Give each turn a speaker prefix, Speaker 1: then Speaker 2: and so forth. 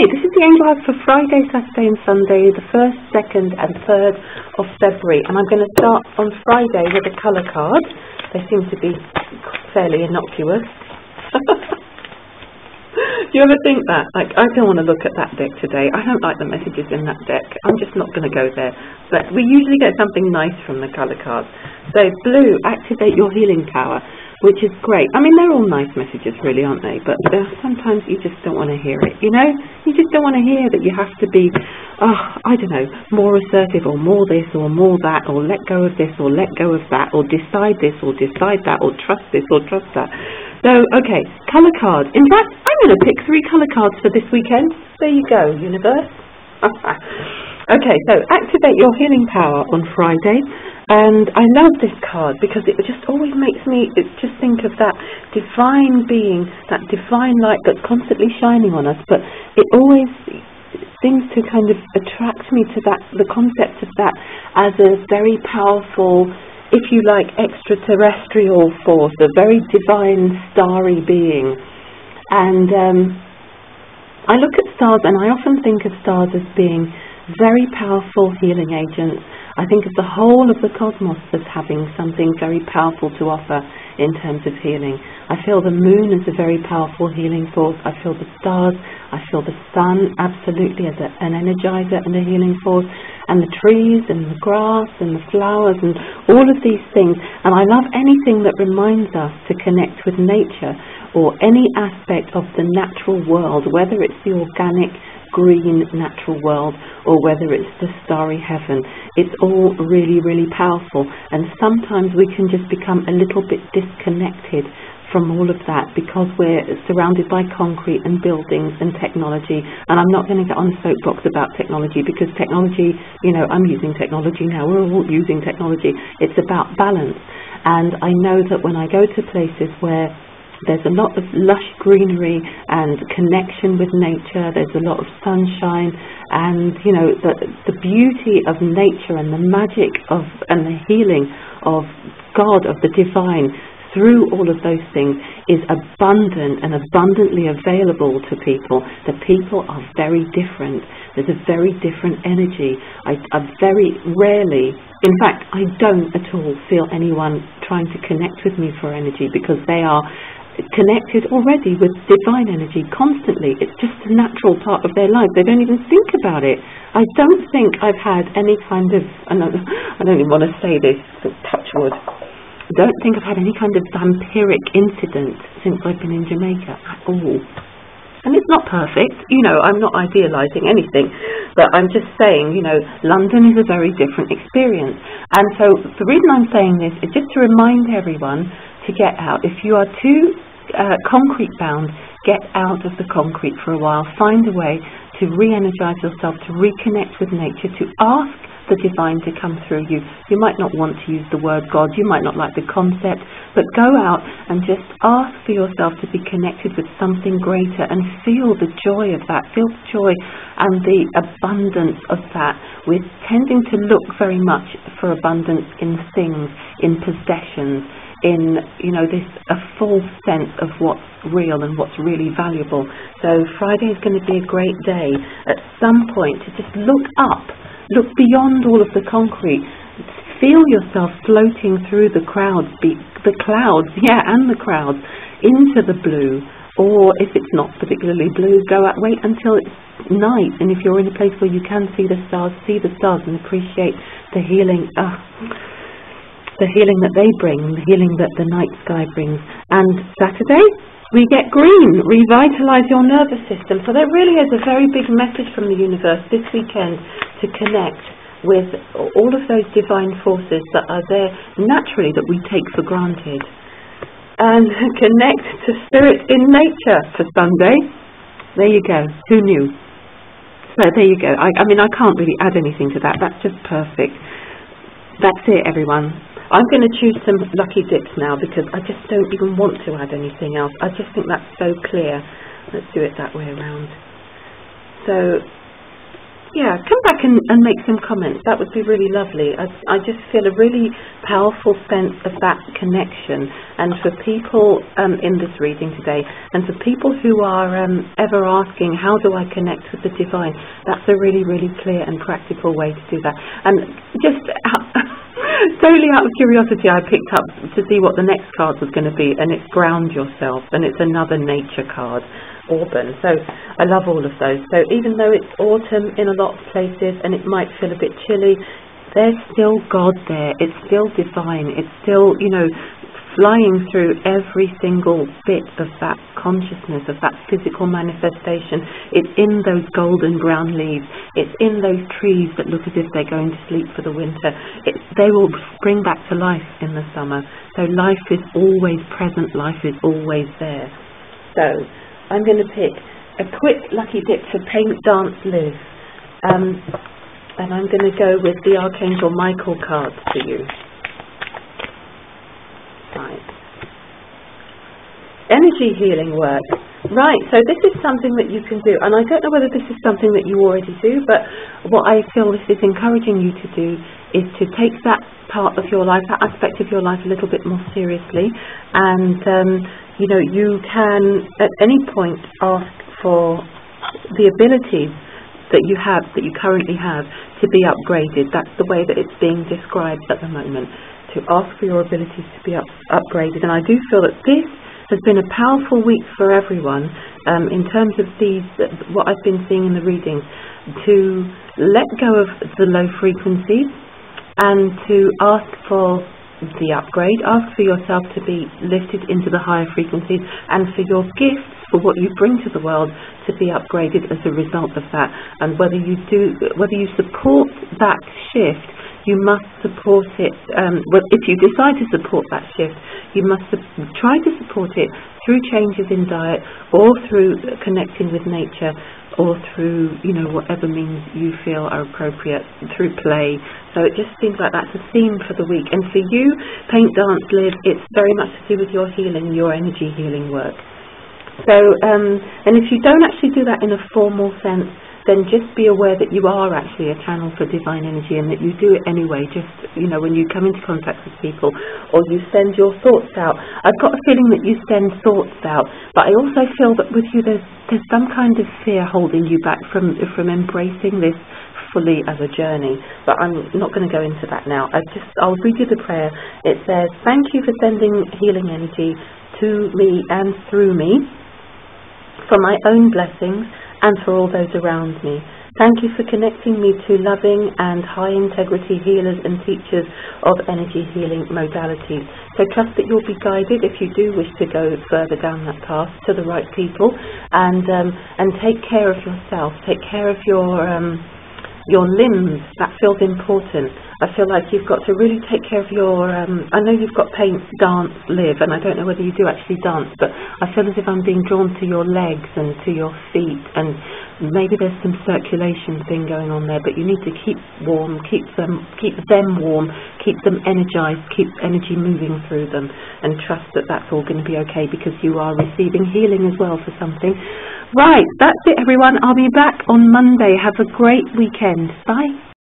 Speaker 1: Okay, this is the angel house for Friday, Saturday and Sunday, the 1st, 2nd and 3rd of February. And I'm going to start on Friday with a colour card. They seem to be fairly innocuous. Do you ever think that? Like, I don't want to look at that deck today. I don't like the messages in that deck. I'm just not going to go there. But we usually get something nice from the colour cards. So, blue, activate your healing power, which is great. I mean, they're all nice messages, really, aren't they? But sometimes you just don't want to hear it, you know? You just don't want to hear that you have to be, I don't know, more assertive or more this or more that, or let go of this or let go of that, or decide this or decide that, or trust this or trust that. So, okay, colour cards. In fact, I'm going to pick 3 colour cards for this weekend. There you go, universe. Okay, so activate your healing power on Friday. And I love this card because it just always makes me just think of that divine being, that divine light that's constantly shining on us. But it always seems to kind of attract me to that, the concept of that as a very powerful, if you like, extraterrestrial force, a very divine, starry being. And I look at stars and I often think of stars as being very powerful healing agents. I think of the whole of the cosmos as having something very powerful to offer in terms of healing. I feel the moon as a very powerful healing force. I feel the stars, I feel the sun absolutely as an energizer and a healing force, and the trees and the grass and the flowers and all of these things. And I love anything that reminds us to connect with nature or any aspect of the natural world, whether it's the organic green natural world or whether it's the starry heaven. It's all really, really powerful, and sometimes we can just become a little bit disconnected from all of that because we're surrounded by concrete and buildings and technology. And I'm not going to get on a soapbox about technology because technology, you know, I'm using technology now, we're all using technology. It's about balance. And I know that when I go to places where there's a lot of lush greenery and connection with nature, there's a lot of sunshine, and you know, the beauty of nature and the magic of and the healing of God, of the divine, through all of those things is abundant and abundantly available to people. The people are very different. There's a very different energy. I very rarely, in fact, I don't at all feel anyone trying to connect with me for energy because they are connected already with divine energy constantly. It's just a natural part of their life. They don't even think about it. I don't think I've had any kind of, I don't even want to say this, touch wood, I don't think I've had any kind of vampiric incident since I've been in Jamaica at all. And it's not perfect, you know, I'm not idealizing anything, but I'm just saying, you know, London is a very different experience. And so the reason I'm saying this is just to remind everyone to get out. If you are too concrete bound, get out of the concrete for a while. Find a way to re-energize yourself, to reconnect with nature, to ask the divine to come through you. You might not want to use the word God, you might not like the concept, but go out and just ask for yourself to be connected with something greater and feel the joy of that, feel the joy and the abundance of that. We're tending to look very much for abundance in things, in possessions, in, you know, this a false sense of what's real and what's really valuable. So Friday is going to be a great day at some point to just look up, look beyond all of the concrete, feel yourself floating through the clouds, and the crowds, into the blue. Or if it's not particularly blue, wait until it's night, and if you're in a place where you can see the stars and appreciate the healing. The healing that they bring, the healing that the night sky brings. And Saturday, we get green, revitalize your nervous system. So there really is a very big message from the universe this weekend to connect with all of those divine forces that are there naturally that we take for granted. And connect to spirit in nature for Sunday. There you go. Who knew? So there you go. I mean, I can't really add anything to that. That's just perfect. That's it, everyone. I'm going to choose some lucky dips now because I just don't even want to add anything else. I just think that's so clear. Let's do it that way around. So Yeah, come back and make some comments. That would be really lovely. I just feel a really powerful sense of that connection. And for people in this reading today, and for people who are ever asking, how do I connect with the divine? That's a really, really clear and practical way to do that. And just totally out of curiosity, I picked up to see what the next card was going to be, and it's Ground Yourself, and it's another nature card. Auburn. So I love all of those. So even though it's autumn in a lot of places and it might feel a bit chilly, there's still God there. It's still divine. It's still, you know, flying through every single bit of that consciousness, of that physical manifestation. It's in those golden brown leaves. It's in those trees that look as if they're going to sleep for the winter. They will spring back to life in the summer. So life is always present. Life is always there. So I'm going to pick a quick lucky dip for Paint, Dance, Live. And I'm going to go with the Archangel Michael card for you. Right. Energy healing work. Right, so this is something that you can do. And I don't know whether this is something that you already do, but what I feel this is encouraging you to do is to take that part of your life, that aspect of your life a little bit more seriously. And you know, you can at any point ask for the abilities that you have, that you currently have, to be upgraded. That's the way that it's being described at the moment, to ask for your abilities to be upgraded. And I do feel that this has been a powerful week for everyone in terms of these, what I've been seeing in the readings, to let go of the low frequencies and to ask for the upgrade, ask for yourself to be lifted into the higher frequencies, and for your gifts, for what you bring to the world, to be upgraded as a result of that. And whether you support that shift, you must support it. If you decide to support that shift, you must try to support it through changes in diet, or through connecting with nature, or through, you know, whatever means you feel are appropriate, through play. So it just seems like that's a theme for the week. And for you, Paint, Dance, Live, it's very much to do with your healing, your energy healing work. So, and if you don't actually do that in a formal sense, then just be aware that you are actually a channel for divine energy, and that you do it anyway, just, you know, when you come into contact with people, or you send your thoughts out. I've got a feeling that you send thoughts out, but I also feel that with you there's some kind of fear holding you back from embracing this fully as a journey. But I'm not going to go into that now. I'll read you the prayer. It says, thank you for sending healing energy to me and through me, for my own blessings and for all those around me. Thank you for connecting me to loving and high integrity healers and teachers of energy healing modalities. So trust that you'll be guided, if you do wish to go further down that path, to the right people, and take care of yourself, take care of your limbs. That feels important. I feel like you've got to really take care of your, I know you've got Paint, Dance, Live, and I don't know whether you do actually dance, but I feel as if I'm being drawn to your legs and to your feet, and maybe there's some circulation thing going on there, but you need to keep warm, keep them warm, keep them energized, keep energy moving through them, and trust that that's all going to be okay, because you are receiving healing as well for something. Right, that's it everyone. I'll be back on Monday. Have a great weekend. Bye.